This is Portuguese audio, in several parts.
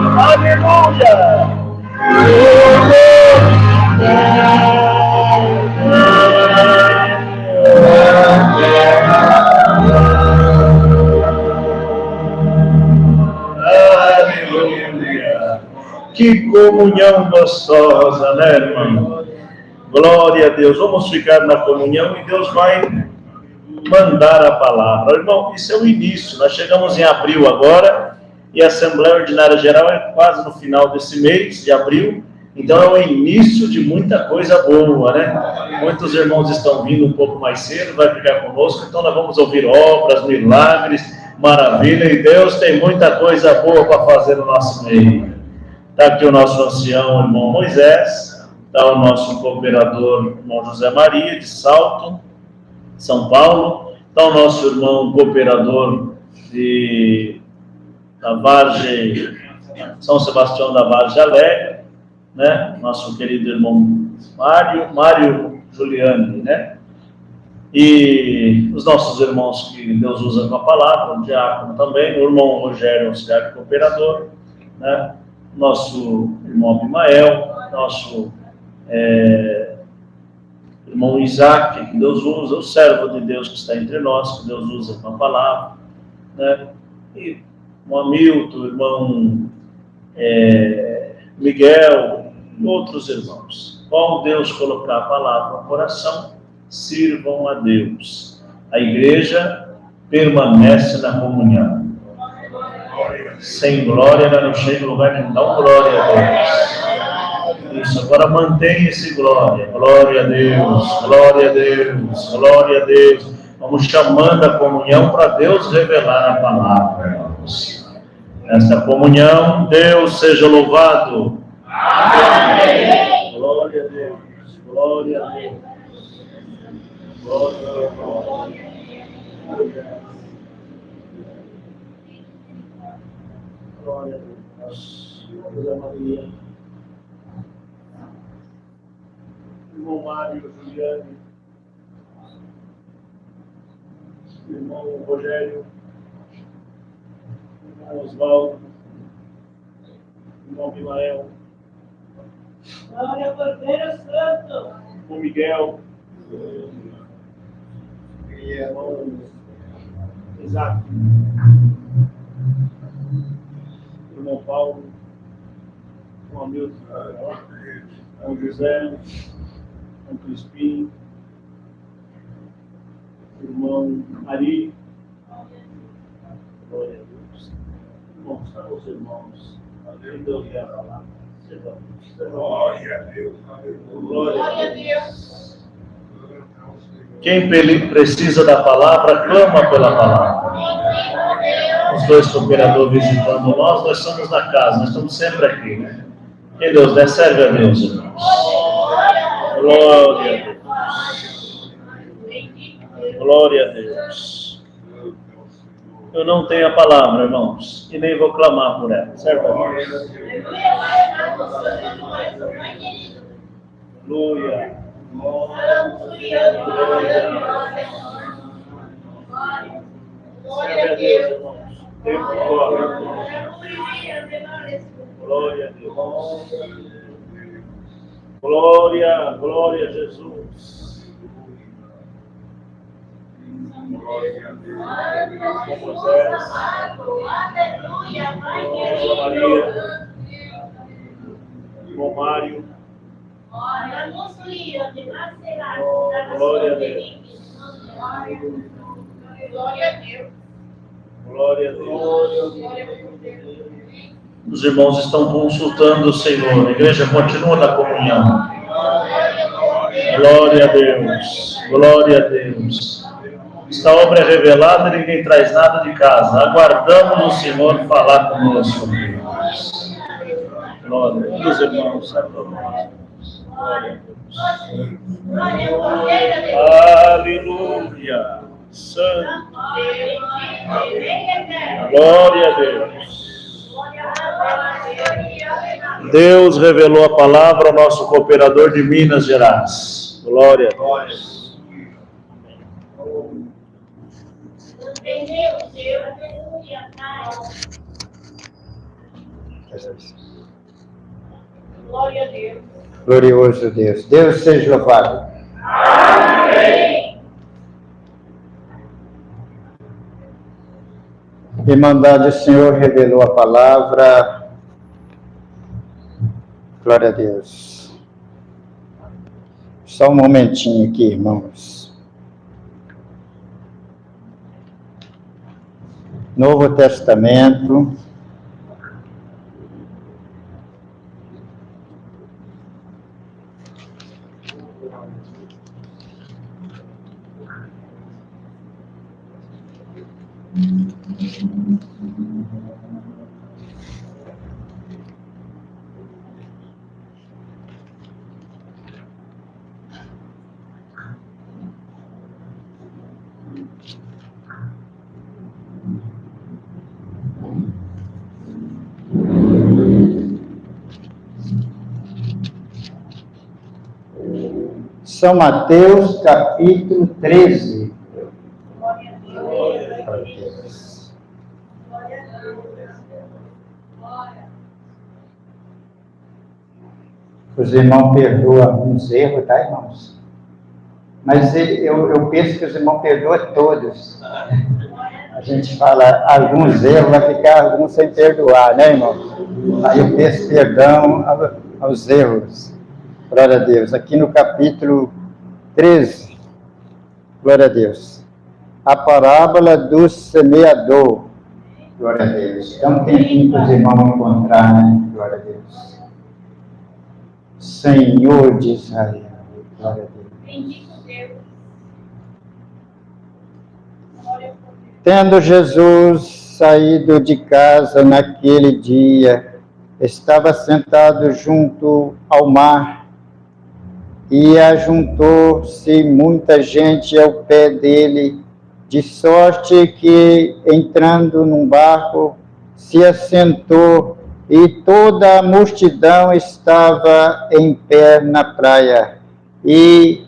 Aleluia! Aleluia! Que comunhão gostosa, né, irmão? Glória a Deus. Vamos ficar na comunhão e Deus vai mandar a palavra. Irmão, isso é o início. Nós chegamos em abril agora e a Assembleia Ordinária Geral é quase no final desse mês de abril. Então é o início de muita coisa boa, né? Muitos irmãos estão vindo um pouco mais cedo, vai ficar conosco. Então nós vamos ouvir obras, milagres, maravilha. E Deus tem muita coisa boa para fazer no nosso meio. Está aqui o nosso ancião, o irmão Moisés. Está o nosso cooperador, irmão José Maria, de Salto, São Paulo. Está o nosso irmão cooperador da Vargem, São Sebastião da Vargem Alegre, né? Nosso querido irmão Mário Juliane, né? E os nossos irmãos que Deus usa com a palavra, o diácono também, o irmão Rogério, auxiliar de cooperador, né? Nosso irmão Abimael, nosso irmão Isaac, que Deus usa, o servo de Deus que está entre nós, que Deus usa com a palavra, né? E o Hamilton, o irmão Miguel, e outros irmãos. Qual Deus colocar a palavra no coração, sirvam a Deus. A igreja permanece na comunhão. Sem glória, ela não chega em lugar nenhum. Dá glória a Deus. Isso, agora mantenha esse glória. Glória a Deus, glória a Deus, glória a Deus. Vamos chamando a comunhão para Deus revelar a palavra, irmãos. Nesta comunhão, Deus seja louvado. Amém. Glória a Deus, glória a Deus. Glória a Deus. Glória a Deus. Glória a Maria. Irmão Mário, Juliane. Irmão Rogério. Irmão Osvaldo. Irmão Milael. Glória ao Cordeiro Santo. Irmão Miguel. Irmão Isaac. Irmão Paulo. Irmão Hamilton. Irmão José. Irmão Crispim. Irmão Ari. Glória a Deus. Irmãos, para os irmãos. Deus quer falar. Glória a Deus. Glória a Deus. Quem precisa da palavra, clama pela palavra. Os dois cooperadores visitando nós somos na casa, nós estamos sempre aqui, né? Quem Deus der, serve a Deus, irmãos. Glória a Deus. Glória a Deus. Eu não tenho a palavra, irmãos, e nem vou clamar por ela, certo? Aleluia. Glória a Deus, irmãos. Glória a Deus. Glória a Jesus. Glória a Deus. Moisés. Aleluia. Maria. Irmão Mário. Glória a Deus. Glória a Deus. Glória a Deus. Os irmãos estão consultando o Senhor. A igreja continua na comunhão. Glória a Deus. Glória a Deus. Esta obra é revelada e ninguém traz nada de casa. Aguardamos o Senhor falar conosco. Glória a Deus, irmãos. Glória a Deus. Aleluia. Santo. Glória a Deus. Deus revelou a palavra ao nosso cooperador de Minas Gerais. Glória a Deus. Glória a Deus. Glorioso Deus. Deus seja louvado. Amém. Irmandade, o Senhor revelou a palavra. Glória a Deus. Só um momentinho aqui, irmãos. Novo Testamento. São Mateus, capítulo 13. Glória a Deus. Glória a Deus. Glória a Deus. Glória. Os irmãos perdoam alguns erros, tá, irmãos? Mas eu penso que os irmãos perdoam todos. A gente fala alguns erros, vai ficar alguns sem perdoar, né, irmão? Aí eu peço perdão aos erros. Glória a Deus. Aqui no capítulo 13, glória a Deus. A parábola do semeador. Glória a Deus. Dá um tempinho para os irmãos encontrar, né? Glória a Deus. Senhor de Israel. Glória a Deus. Bendito Deus. Glória a Deus. Tendo Jesus saído de casa naquele dia, estava sentado junto ao mar, e ajuntou-se muita gente ao pé dele, de sorte que, entrando num barco, se assentou, e toda a multidão estava em pé na praia. E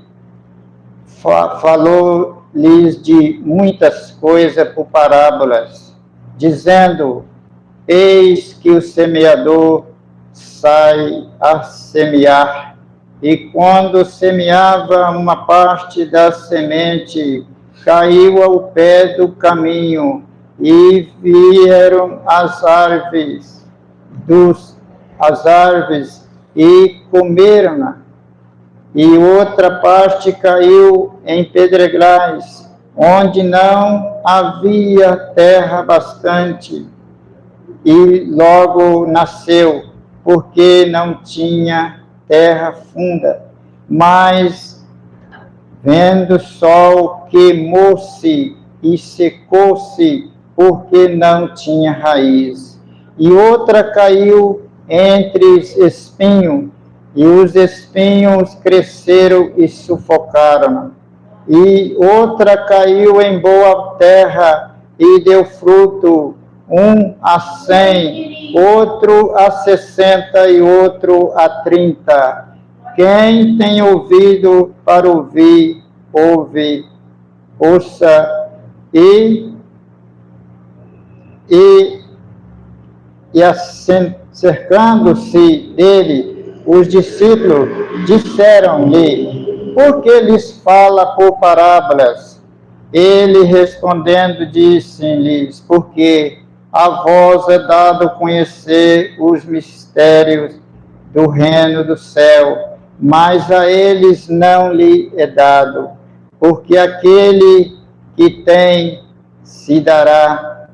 falou-lhes de muitas coisas por parábolas, dizendo: eis que o semeador sai a semear, e quando semeava, uma parte da semente caiu ao pé do caminho, e vieram as aves e comeram-na. E outra parte caiu em pedregais, onde não havia terra bastante, e logo nasceu, porque não tinha terra funda. Mas, vendo o sol, queimou-se e secou-se, porque não tinha raiz. E outra caiu entre espinhos, e os espinhos cresceram e sufocaram. E outra caiu em boa terra e deu fruto, um a 100, outro a 60 e outro a 30. Quem tem ouvido para ouvir, ouça. E cercando-se dele, os discípulos disseram-lhe: por que lhes fala por parábolas? Ele respondendo disse-lhes: porque a vós é dado conhecer os mistérios do reino do céu, mas a eles não lhe é dado, porque aquele que tem se dará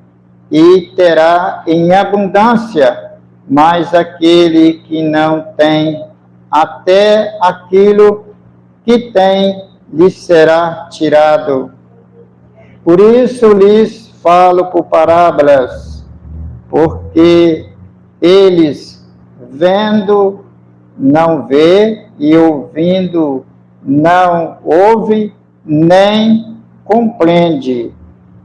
e terá em abundância, mas aquele que não tem, até aquilo que tem lhe será tirado. Por isso lhes falo por parábolas, porque eles, vendo, não vê, e ouvindo, não ouve, nem compreende.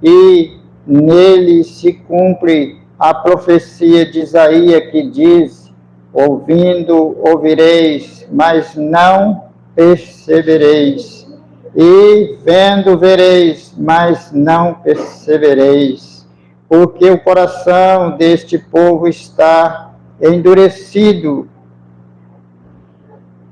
E nele se cumpre a profecia de Isaías, que diz: ouvindo, ouvireis, mas não percebereis. E vendo, vereis, mas não percebereis. Porque o coração deste povo está endurecido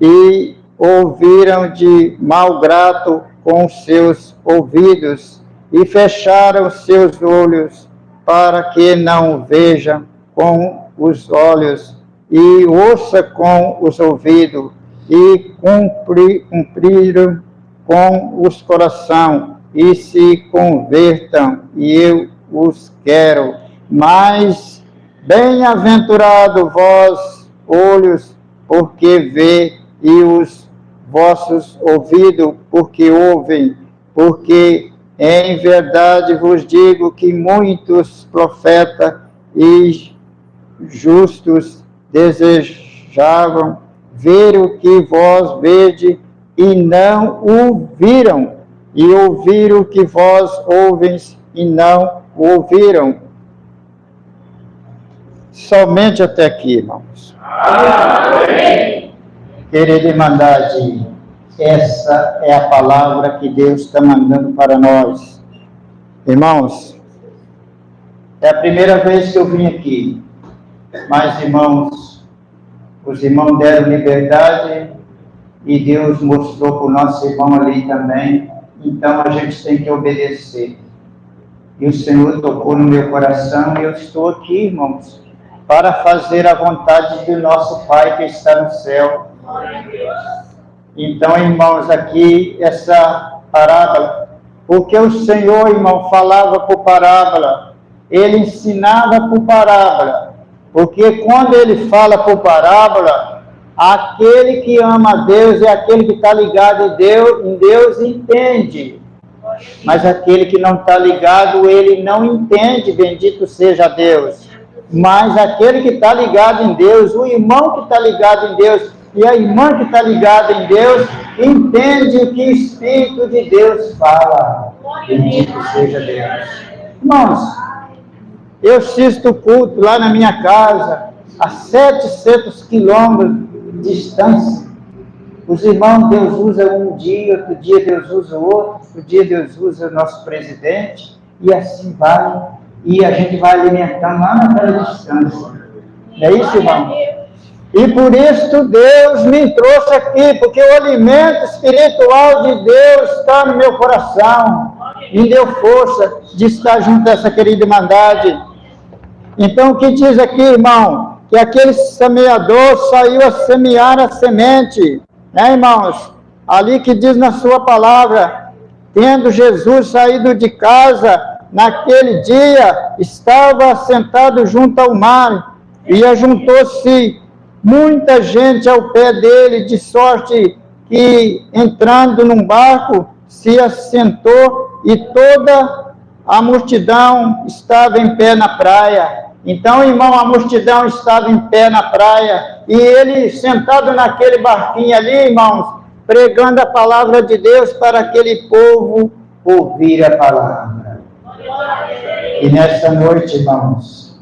e ouviram de mau grado com seus ouvidos e fecharam seus olhos para que não vejam com os olhos e ouça com os ouvidos e cumpriram com os coração e se convertam e eu os quero. Mas bem-aventurado vós, olhos, porque vê, e os vossos ouvidos, porque ouvem, porque em verdade vos digo que muitos profetas e justos desejavam ver o que vós vede e não o viram, e ouvir o que vós ouveis e não ouviram. Somente até aqui, irmãos. Amém. Querida Irmandade, essa é a palavra que Deus está mandando para nós. Irmãos, é a primeira vez que eu vim aqui, mas, irmãos, os irmãos deram liberdade e Deus mostrou para o nosso irmão ali também, então a gente tem que obedecer. E o Senhor tocou no meu coração e eu estou aqui, irmãos, para fazer a vontade do nosso Pai que está no céu. Então, irmãos, aqui essa parábola, porque o Senhor, irmão, falava por parábola, ele ensinava por parábola, porque quando ele fala por parábola, aquele que ama a Deus e aquele que está ligado em Deus entende, mas aquele que não está ligado, ele não entende, bendito seja Deus. Mas aquele que está ligado em Deus, o irmão que está ligado em Deus e a irmã que está ligada em Deus, entende o que o Espírito de Deus fala. Bendito seja Deus. Irmãos, eu assisto o culto lá na minha casa, a 700 quilômetros de distância. Os irmãos, Deus usa um dia, outro dia Deus usa outro, outro dia Deus usa o nosso presidente, e assim vai. E a gente vai alimentando lá naquela distância. Não é isso, irmão? E por isso Deus me trouxe aqui, porque o alimento espiritual de Deus está no meu coração. Me deu força de estar junto a essa querida Irmandade. Então, o que diz aqui, irmão? Que aquele semeador saiu a semear a semente. Né, irmãos? Ali que diz na sua palavra, tendo Jesus saído de casa, naquele dia, estava sentado junto ao mar, e ajuntou-se muita gente ao pé dele, de sorte que, entrando num barco, se assentou, e toda a multidão estava em pé na praia. Então, irmão, a multidão estava em pé na praia, e ele sentado naquele barquinho ali, irmãos, pregando a palavra de Deus para aquele povo ouvir a palavra. E nessa noite, irmãos,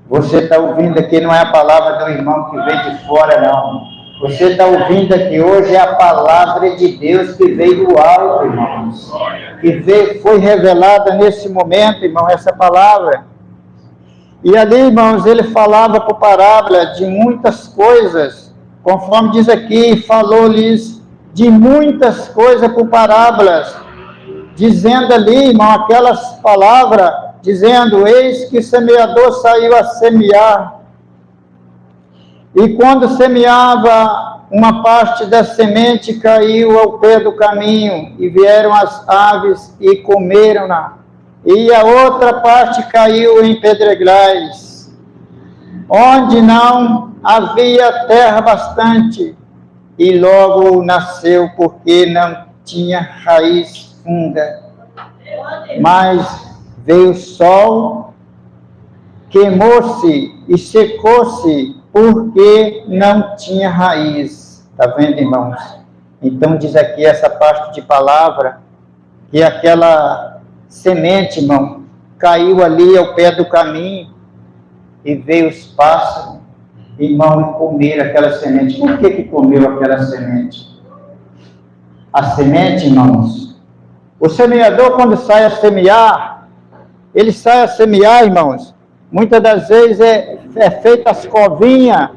você está ouvindo aqui, não é a palavra do irmão que veio de fora, não. Você está ouvindo aqui hoje é a palavra de Deus que veio do alto, irmãos. Que foi revelada nesse momento, irmão, essa palavra. E ali, irmãos, ele falava por parábola de muitas coisas, conforme diz aqui, falou-lhes de muitas coisas por parábolas, dizendo ali, irmão, aquelas palavras, dizendo, eis que o semeador saiu a semear, e quando semeava, uma parte da semente caiu ao pé do caminho, e vieram as aves e comeram-na, e a outra parte caiu em pedregais, onde não havia terra bastante, e logo nasceu, porque não tinha raiz funda. Mas veio o sol, queimou-se e secou-se, porque não tinha raiz. Está vendo, irmãos? Então diz aqui essa parte de palavra, que aquela semente, irmão, caiu ali ao pé do caminho, e veio os pássaros, irmão, e comeram aquela semente. Por que comeu aquela semente? A semente, irmãos, o semeador, quando sai a semear, ele sai a semear, irmãos, Muitas das vezes é feita as covinhas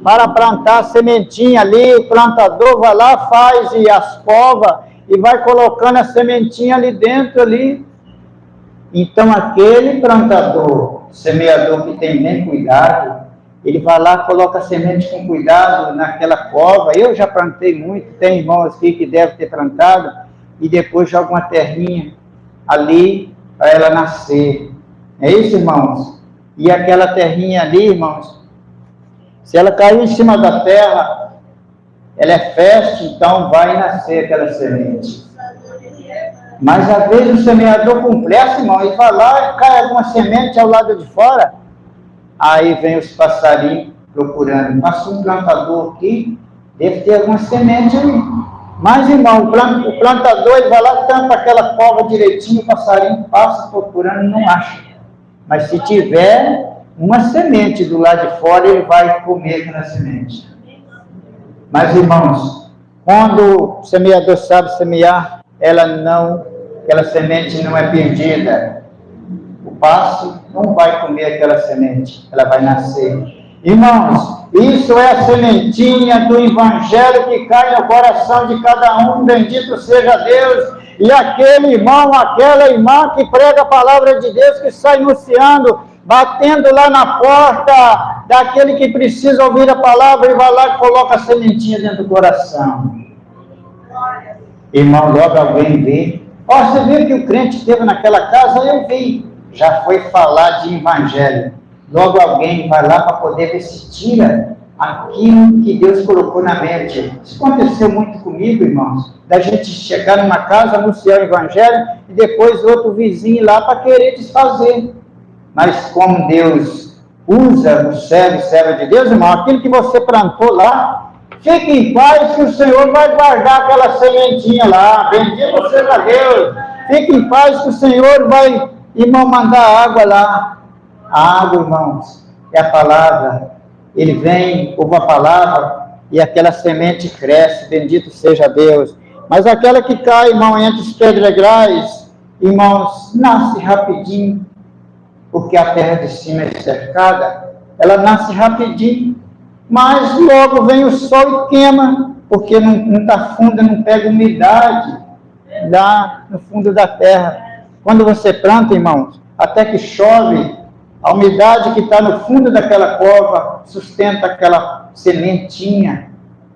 para plantar a sementinha ali, o plantador vai lá, faz e as covas e vai colocando a sementinha ali dentro ali. Então aquele plantador, semeador que tem bem cuidado, ele vai lá, coloca a semente com cuidado naquela cova. Eu já plantei muito, tem irmãos aqui que devem ter plantado, e depois joga uma terrinha ali para ela nascer. É isso, irmãos? E aquela terrinha ali, irmãos, se ela cair em cima da terra, ela é fértil, então vai nascer aquela semente. Mas às vezes o semeador com pressa, irmão, e vai lá e cai alguma semente ao lado de fora. Aí vem os passarinhos procurando. Passou um plantador aqui, deve ter alguma semente ali. Mas, irmão, o plantador ele vai lá, tampa aquela cova direitinho, o passarinho passa procurando e não acha. Mas se tiver uma semente do lado de fora, ele vai comer aquela semente. Mas, irmãos, quando o semeador sabe semear, aquela semente não é perdida. O pássaro não vai comer aquela semente, ela vai nascer. Irmãos, isso é a sementinha do Evangelho que cai no coração de cada um, bendito seja Deus. E aquele irmão, aquela irmã que prega a palavra de Deus, que sai anunciando, batendo lá na porta daquele que precisa ouvir a palavra, e vai lá e coloca a sementinha dentro do coração. Irmão, logo alguém vê. Você viu que o crente esteve naquela casa? Eu vi. Já foi falar de Evangelho. Logo alguém vai lá para poder ver se tira aquilo que Deus colocou na mente. Isso aconteceu muito comigo, irmãos. Da gente chegar numa casa, anunciar o Evangelho, e depois outro vizinho ir lá para querer desfazer. Mas como Deus usa o servo e serva de Deus, irmão, aquilo que você plantou lá, fique em paz que o Senhor vai guardar aquela sementinha lá. Bendito seja Deus. Fique em paz que o Senhor vai, irmão, mandar água lá. A água, irmãos, é a palavra. Ele vem, ouve a palavra, e aquela semente cresce, bendito seja Deus. Mas aquela que cai, irmão, entre os pedregais, irmãos, nasce rapidinho, porque a terra de cima é cercada, ela nasce rapidinho, mas logo vem o sol e queima, porque não está funda, não pega umidade lá no fundo da terra. Quando você planta, irmãos, até que chove, a umidade que está no fundo daquela cova sustenta aquela sementinha.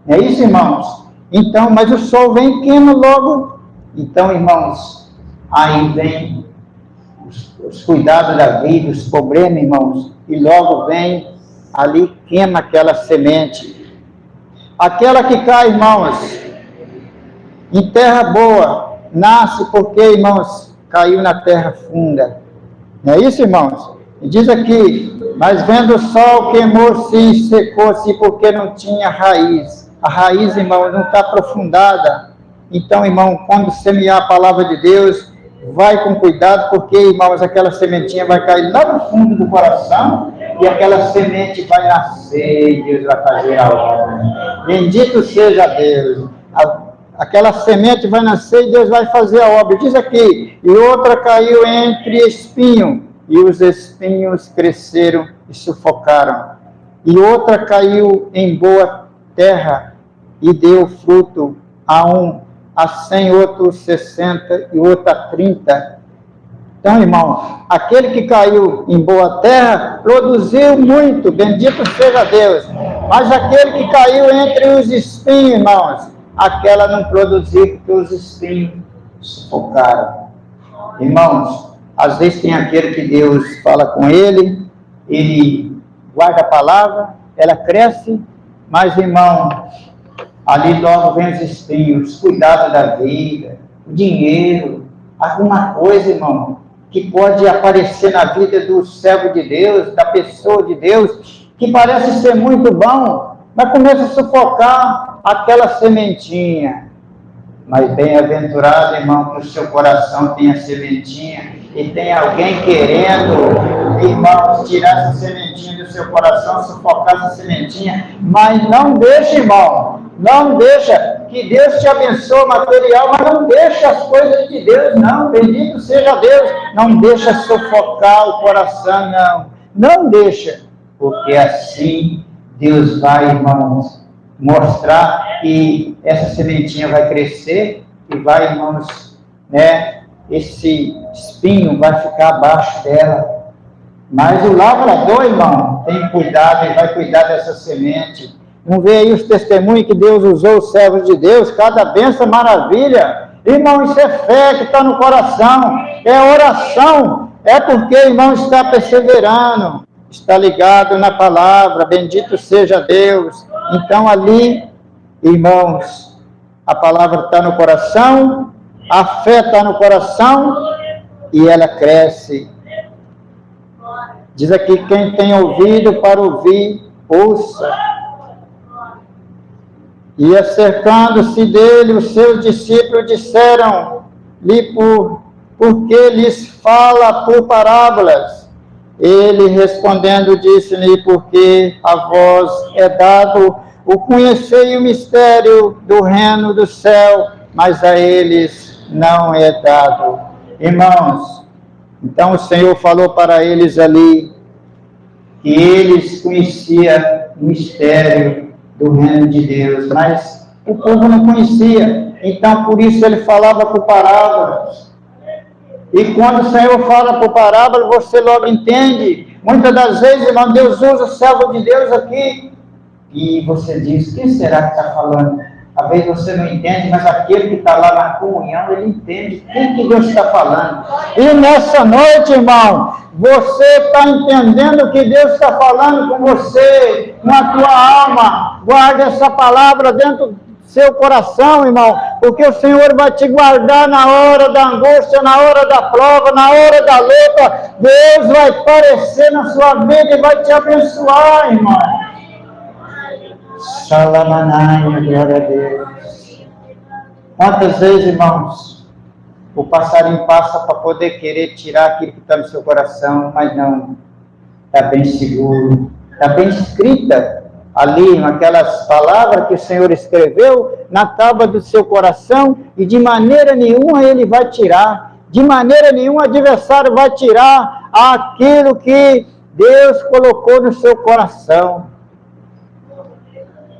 É isso, irmãos? Então, mas o sol vem e queima logo. Então, irmãos, aí vem os cuidados da vida, os problemas, irmãos, e logo vem ali, queima aquela semente. Aquela que cai, irmãos, em terra boa, nasce porque, irmãos, caiu na terra funda. Não é isso, irmãos? E diz aqui, mas vendo o sol, queimou-se e secou-se porque não tinha raiz. A raiz, irmão, não está aprofundada. Então, irmão, quando semear a palavra de Deus, vai com cuidado, porque, irmãos, aquela sementinha vai cair lá no fundo do coração e aquela semente vai nascer e Deus vai fazer a obra. Bendito seja Deus. Aquela semente vai nascer e Deus vai fazer a obra. Diz aqui, e outra caiu entre espinhos, e os espinhos cresceram e sufocaram. E outra caiu em boa terra e deu fruto a 100, outro 60 e outro a 30. Então, irmão, aquele que caiu em boa terra produziu muito, bendito seja Deus. Mas aquele que caiu entre os espinhos, irmãos, aquela não produziu porque os espinhos sufocaram. Irmãos, às vezes tem aquele que Deus fala com ele guarda a palavra, ela cresce, mas, irmão, ali logo vem os espinhos, cuidado da vida, o dinheiro, alguma coisa, irmão, que pode aparecer na vida do servo de Deus, da pessoa de Deus, que parece ser muito bom, mas começa a sufocar aquela sementinha. Mas bem-aventurado, irmão, que o seu coração tenha sementinha, e tem alguém querendo, irmãos, tirar essa sementinha do seu coração, sufocar essa sementinha, mas não deixa, irmão, não deixa, que Deus te abençoe material, mas não deixa as coisas de Deus, não, bendito seja Deus, não deixa sufocar o coração, não, não deixa, porque assim Deus vai, irmãos, mostrar que essa sementinha vai crescer e vai, irmãos, né, esse espinho vai ficar abaixo dela. Mas o lavrador, irmão, tem cuidado, ele vai cuidar dessa semente. Não vê aí os testemunhos que Deus usou os servos de Deus, cada benção, maravilha. Irmão, isso é fé que está no coração, é oração, é porque, irmão, está perseverando, está ligado na palavra, bendito seja Deus. Então ali, irmãos, a palavra está no coração, a fé está no coração e ela cresce. Diz aqui, quem tem ouvido para ouvir, ouça. E acercando-se dele, os seus discípulos disseram-lhe por que lhes fala por parábolas? Ele respondendo disse-lhe, porque a vós é dado o conhecer o mistério do reino do céu, mas a eles não é dado. Irmãos, então o Senhor falou para eles ali que eles conheciam o mistério do reino de Deus, mas o povo não conhecia, então por isso ele falava por parábolas. E quando o Senhor fala por parábola, você logo entende. Muitas das vezes, irmão, Deus usa o servo de Deus aqui, e você diz, quem será que está falando? Às vezes você não entende, mas aquele que está lá na comunhão, ele entende quem que Deus está falando. E nessa noite, irmão, você está entendendo que Deus está falando com você, na tua alma. Guarde essa palavra dentro do seu coração, irmão, porque o Senhor vai te guardar na hora da angústia, na hora da prova, na hora da luta. Deus vai aparecer na sua vida e vai te abençoar, irmão. Salamanai, glória a Deus. Quantas vezes, irmãos, o passarinho passa para poder querer tirar aquilo que está no seu coração, mas não, está bem seguro, está bem escrita ali, naquelas palavras que o Senhor escreveu na tábua do seu coração, e de maneira nenhuma ele vai tirar, de maneira nenhuma o adversário vai tirar aquilo que Deus colocou no seu coração.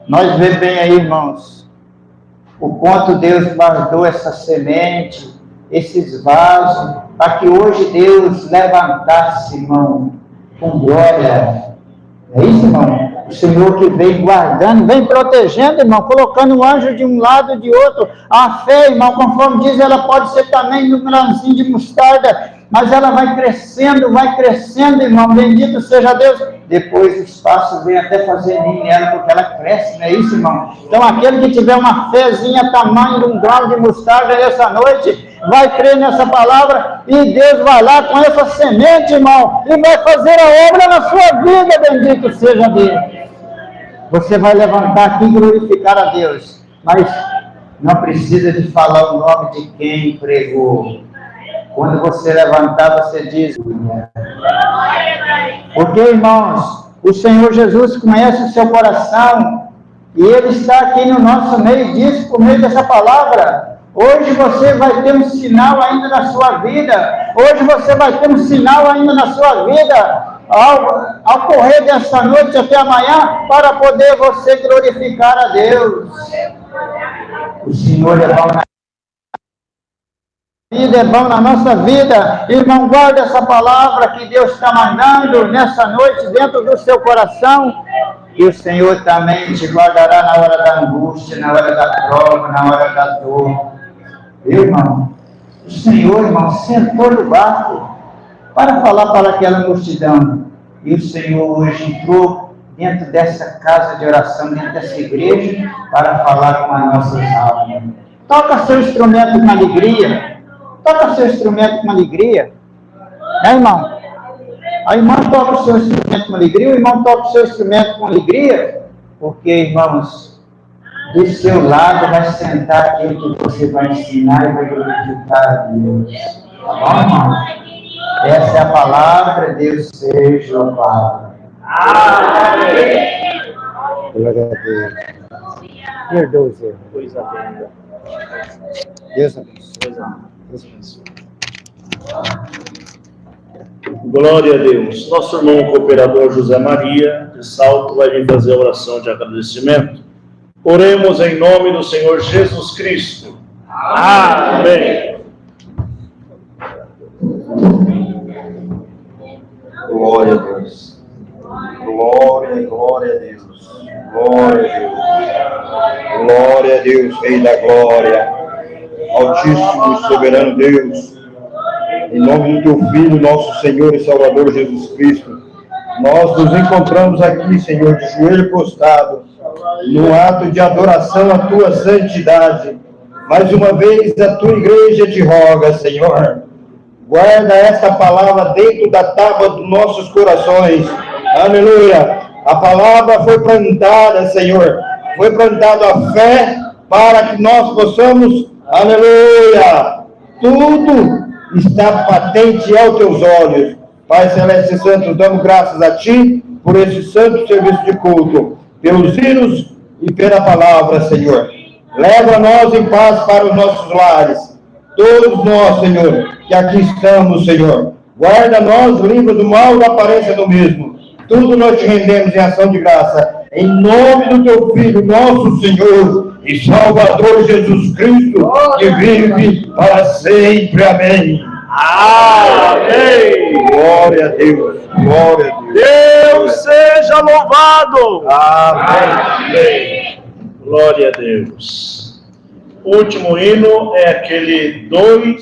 Nós vemos bem aí, irmãos, o quanto Deus guardou essa semente, esses vasos, para que hoje Deus levantasse, irmão, com glória. É isso, irmão? O Senhor que vem guardando, vem protegendo, irmão, colocando um anjo de um lado e de outro. A fé, irmão, conforme diz, ela pode ser também um grãozinho de mostarda, mas ela vai crescendo, irmão, bendito seja Deus. Depois os passos vêm até fazer ninho nela, porque ela cresce, não é isso, irmão? Então aquele que tiver uma fezinha tamanho de um grão de mostarda essa noite, vai crer nessa palavra, e Deus vai lá com essa semente, irmão, e vai fazer a obra na sua vida, bendito seja Deus. Você vai levantar aqui e glorificar a Deus, mas não precisa de falar o nome de quem pregou. Quando você levantar, você diz, porque, irmãos, o Senhor Jesus conhece o seu coração, e Ele está aqui no nosso meio, diz por meio dessa palavra. Hoje você vai ter um sinal ainda na sua vida, hoje você vai ter um sinal ainda na sua vida, ao correr dessa noite até amanhã, para poder você glorificar a Deus. O Senhor é bom na vida, é bom na nossa vida. Irmão, guarda essa palavra que Deus está mandando nessa noite dentro do seu coração, e o Senhor também te guardará na hora da angústia, na hora da prova, na hora da dor. Irmão, o Senhor, irmão, sentou no barco para falar para aquela multidão, e o Senhor hoje entrou dentro dessa casa de oração, dentro dessa igreja, para falar com as nossas almas. Toca seu instrumento com alegria. Toca seu instrumento com alegria. Né, irmão? A irmã toca o seu instrumento com alegria, o irmão toca o seu instrumento com alegria, porque, irmãos, do seu lado vai sentar aquele que você vai ensinar e vai glorificar a Deus. Tá bom, irmão? Essa é a palavra, Deus seja louvado. Amém. Glória a Deus. Perdoa os erros. Deus abençoe. Deus abençoe. Deus abençoe. Glória a Deus. Nosso irmão cooperador José Maria, de Salto, vai vir fazer a oração de agradecimento. Oremos em nome do Senhor Jesus Cristo. Amém. Glória a Deus. Glória, glória a Deus. Glória a Deus. Glória a Deus, Rei da Glória. Altíssimo e soberano Deus. Em nome do Teu Filho, nosso Senhor e Salvador Jesus Cristo, nós nos encontramos aqui, Senhor, de joelho prostrado, no ato de adoração à Tua santidade. Mais uma vez, a Tua igreja te roga, Senhor, guarda esta palavra dentro da tábua dos nossos corações. Aleluia! A palavra foi plantada, Senhor, foi plantada a fé para que nós possamos, aleluia, tudo está patente aos teus olhos. Pai Celeste e Santo, damos graças a Ti por esse santo serviço de culto, pelos hinos e pela palavra, Senhor. Leva nós em paz para os nossos lares. Todos nós, Senhor, que aqui estamos, Senhor. Guarda nós, livra do mal da aparência do mesmo. Tudo nós te rendemos em ação de graça. Em nome do Teu Filho, nosso Senhor e Salvador Jesus Cristo, que vive para sempre. Amém. Amém. Glória a Deus. Glória a Deus. Deus seja louvado. Amém. Glória a Deus. O último hino é aquele 2,